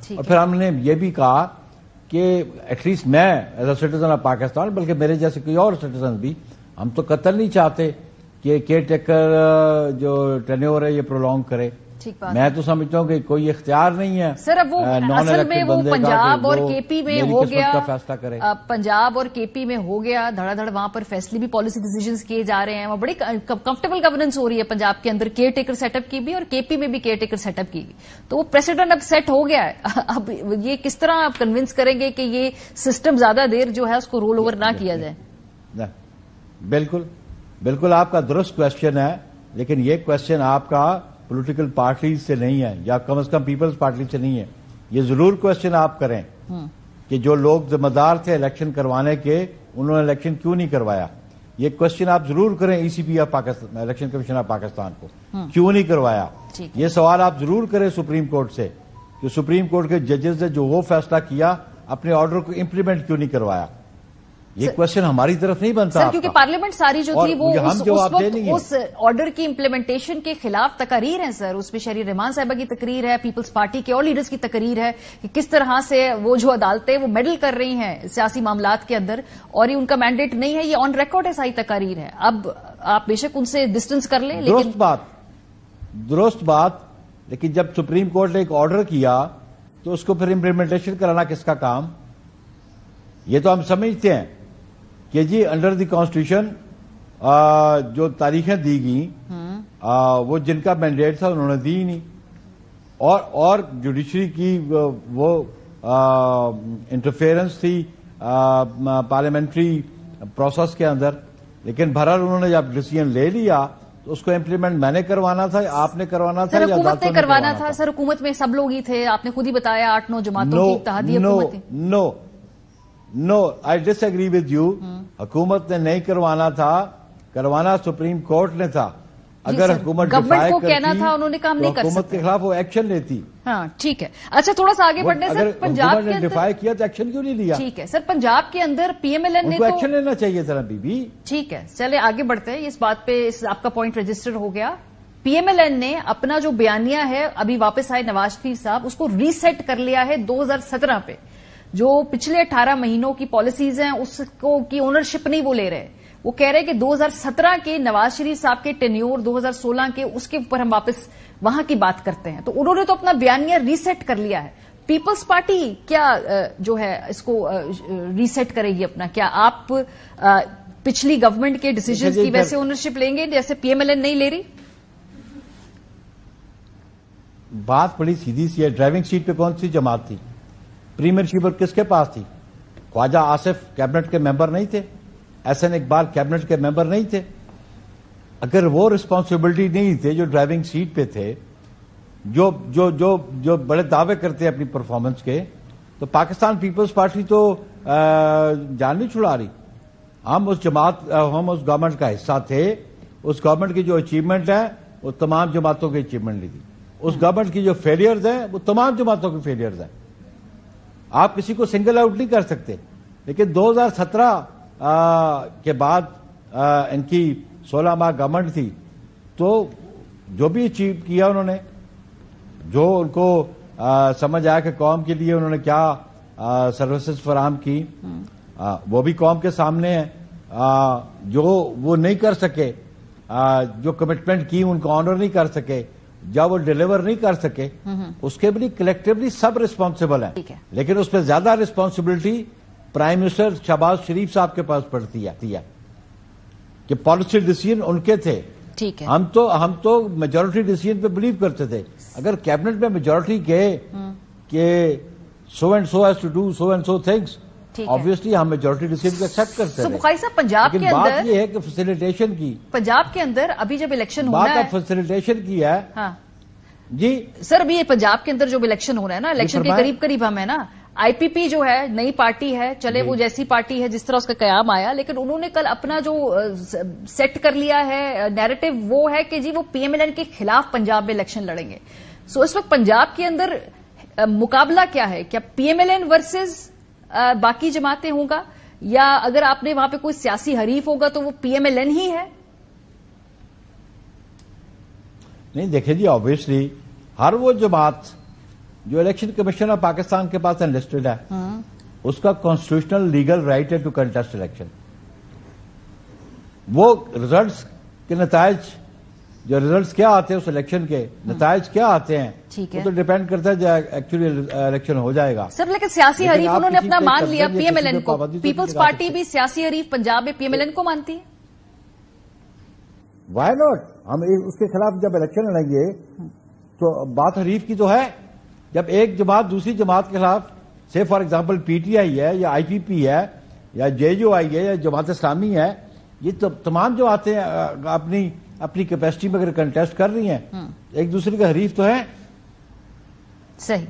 اور پھر ہم نے یہ بھی کہا کہ ایٹ لیسٹ میں as a citizen of Pakistan, بلکہ میرے جیسے کوئی اور سٹیزن بھی، ہم تو قتل نہیں چاہتے کہ کیئر ٹیکر جو ٹینیور ہے یہ پرولونگ کرے. میں تو سمجھتا ہوں کہ کوئی اختیار نہیں ہے سر. اب وہ اصل میں وہ پنجاب اور کے پی میں ہو گیا، پنجاب اور کے پی میں ہو گیا دھڑا دھڑ، وہاں پر فیصلے بھی پالیسی ڈیسیجنز کیے جا رہے ہیں، وہ بڑی کمفرٹیبل گورننس ہو رہی ہے پنجاب کے اندر کیئر ٹیکر سیٹ اپ کی بھی اور کے پی میں بھی کیئر ٹیکر سیٹ اپ کی بھی. تو وہ پریسیڈنٹ اب سیٹ ہو گیا ہے. اب یہ کس طرح آپ کنونس کریں گے کہ یہ سسٹم زیادہ دیر جو ہے اس کو رول اوور نہ کیا جائے؟ بالکل بالکل آپ کا درست کوشچن ہے، لیکن یہ کوشچن آپ کا پولیٹیکل پارٹیز سے نہیں ہے، یا کم از کم پیپلز پارٹی سے نہیں ہے. یہ ضرور کوشچن آپ کریں کہ جو لوگ ذمہ دار تھے الیکشن کروانے کے، انہوں نے الیکشن کیوں نہیں کروایا. یہ کوشچن آپ ضرور کریں E C P of Pakistan, election commission of Pakistan کو، کیوں نہیں کروایا. یہ سوال آپ ضرور کریں سپریم کورٹ سے کہ سپریم کورٹ کے ججز نے جو وہ فیصلہ کیا اپنے آرڈر کو امپلیمنٹ کیوں نہیں کروایا. یہ کوشچن ہماری طرف نہیں بنتا سر، کیونکہ پارلیمنٹ ساری جو تھی وہ اس آرڈر کی امپلیمنٹیشن کے خلاف تقاریر ہیں سر. اس میں شہری رحمان صاحبہ کی تقریر ہے، پیپلز پارٹی کے اور لیڈرز کی تقریر ہے کہ کس طرح سے وہ جو عدالتیں وہ میڈل کر رہی ہیں سیاسی معاملات کے اندر، اور یہ ان کا مینڈیٹ نہیں ہے. یہ آن ریکارڈ ہے ساری تقاریر ہے. اب آپ بے شک ان سے ڈسٹینس کر لیں، لیکن درست بات، لیکن جب سپریم کورٹ نے ایک آرڈر کیا تو اس کو پھر امپلیمنٹیشن کرانا کس کا کام. یہ تو ہم سمجھتے ہیں کہ جی انڈر دی کانسٹیٹیوشن جو تاریخیں دی گئیں وہ جن کا مینڈیٹ تھا انہوں نے دی نہیں، اور جوڈیشری کی وہ انٹرفیئرنس تھی پارلیمنٹری پروسیس کے اندر. لیکن بہرحال انہوں نے جب ڈیسیژن لے لیا تو اس کو امپلیمنٹ میں نے کروانا تھا، آپ نے کروانا تھا، سر حکومت نے کروانا تھا. سر حکومت میں سب لوگ ہی تھے، آپ نے خود ہی بتایا 8-9 جماعتوں کی اتحادی حکومت تھی. نو آئی ڈس ایگری ود یو. حکومت نے نہیں کروانا تھا، کروانا سپریم کورٹ نے تھا. اگر حکومت گورنمنٹ کو کہنا تھا، انہوں نے کام نہیں کر سکتے، حکومت کے خلاف وہ ایکشن لیتی. ہاں ٹھیک ہے. اچھا تھوڑا سا آگے بڑھنے سر. پنجاب نے ڈیفائی کیا تو ایکشن کیوں نہیں لیا؟ ٹھیک ہے سر. پنجاب کے اندر پی ایم ایل این نے ایکشن لینا چاہیے تھا بی بی. ٹھیک ہے چلے آگے بڑھتے ہیں. اس بات پہ آپ کا پوائنٹ رجسٹر ہو گیا. پی ایم ایل این نے اپنا جو بیانیہ ہے ابھی واپس آئے نواز شریف صاحب، اس کو ریسیٹ کر لیا ہے 2017 پہ. جو پچھلے 18 مہینوں کی پالیسیز ہیں اس کو کی اونرشپ نہیں وہ لے رہے. وہ کہہ رہے کہ 2017 کے نواز شریف صاحب کے ٹینیور 2016 کے اس کے اوپر ہم واپس وہاں کی بات کرتے ہیں. تو انہوں نے تو اپنا بیانیہ ریسیٹ کر لیا ہے. پیپلز پارٹی کیا جو ہے اس کو ریسیٹ کرے گی اپنا؟ کیا آپ پچھلی گورنمنٹ کے ڈیسیجنز کی ویسے اونرشپ لیں گے جیسے پی ایم ایل این نہیں لے رہی؟ بات بڑی سیدھی سی ہے. ڈرائیونگ سیٹ پہ کون سی جماعت تھی؟ پریمیئرشپ کس کے پاس تھی؟ خواجہ آصف کیبنٹ کے ممبر نہیں تھے؟ احسن اقبال کیبنٹ کے ممبر نہیں تھے؟ اگر وہ رسپانسبلٹی نہیں تھے جو ڈرائیونگ سیٹ پہ تھے، جو جو جو جو بڑے دعوے کرتے ہیں اپنی پرفارمنس کے، تو پاکستان پیپلز پارٹی تو جان نہیں چھڑا رہی. ہم اس گورنمنٹ کا حصہ تھے. اس گورنمنٹ کی جو اچیومنٹ ہے وہ تمام جماعتوں کی اچیومنٹ نہیں تھی. اس گورنمنٹ کی جو فیلئرز ہیں وہ تمام جماعتوں کی فیلئرز ہیں. آپ کسی کو سنگل آؤٹ نہیں کر سکتے. لیکن 2017 کے بعد ان کی 16 ماہ گورنمنٹ تھی، تو جو بھی اچیو کیا انہوں نے، جو ان کو سمجھ آیا کہ قوم کے لیے انہوں نے کیا سروسز فراہم کی، وہ بھی قوم کے سامنے ہے. جو وہ نہیں کر سکے، جو کمٹمنٹ کی ان کو آنر نہیں کر سکے، جب وہ ڈیلیور نہیں کر سکے، اس کے بھی کلیکٹیولی سب ریسپانسبل ہیں. لیکن اس پہ زیادہ ریسپانسبلٹی پرائم منسٹر شہباز شریف صاحب کے پاس پڑتی ہے کہ پالیسی ڈیسیژن ان کے تھے. ہم تو میجورٹی ڈیسیژن پہ بلیو کرتے تھے. اگر کیبنٹ میں میجورٹی کہے کہ so and so has to do so and so things, obviously ہم میجورٹی ڈیسیژن کو ایکسپٹ کرتے ہیں. بخاری صاحب پنجاب کے اندر بات یہ ہے کہ فیسیلیٹیشن کی، پنجاب کے اندر ابھی جب الیکشن ہونا ہے، بات اب فیسیلیٹیشن کی ہے. ہاں جی سر، ابھی پنجاب کے اندر جو الیکشن ہو رہا ہے نا، الیکشن کے قریب قریب ہم ہے نا. آئی پی پی جو ہے نئی پارٹی ہے، چلے وہ جیسی پارٹی ہے جس طرح اس کا قیام آیا، لیکن انہوں نے کل اپنا جو سیٹ کر لیا ہے نیریٹو، وہ ہے کہ جی وہ پی ایم ایل این کے خلاف پنجاب میں الیکشن لڑیں گے. سو اس وقت پنجاب کے اندر مقابلہ کیا ہے؟ کیا P M L N versus باقی جماعتیں ہوں گا، یا اگر آپ نے وہاں پہ کوئی سیاسی حریف ہوگا تو وہ پی ایم ایل این ہی ہے؟ نہیں دیکھیں جی، آبویسلی ہر وہ جماعت جو الیکشن کمیشن آف پاکستان کے پاس انلسٹڈ ہے اس کا کانسٹیٹیوشنل لیگل رائٹ ہے ٹو کنٹیسٹ الیکشن. وہ ریزلٹس کے نتائج جو ریزلٹس کیا آتے ہیں اس الیکشن کے نتائج کیا آتے ہیں وہ تو ڈیپینڈ کرتا ہے جو ایکچولی الیکشن ہو جائے گا. سر لیکن سیاسی حریف انہوں نے اپنا مان لیا پی ایم ایل این کو. پیپلز پارٹی بھی سیاسی حریف پنجاب میں پی ایم ایل این کو مانتی ہے. Why not? ہم اس کے خلاف جب الیکشن لڑیں گے تو بات حریف کی تو ہے. جب ایک جماعت دوسری جماعت کے خلاف سے for example P T I ہے یا آئی پی پی ہے یا جے جو آئی ہے یا جماعت اسلامی ہے، یہ تمام جماعتیں اپنی کیپیسٹی میں اگر کنٹیسٹ کر رہی ہیں ایک دوسرے کے حریف تو ہیں. صحیح.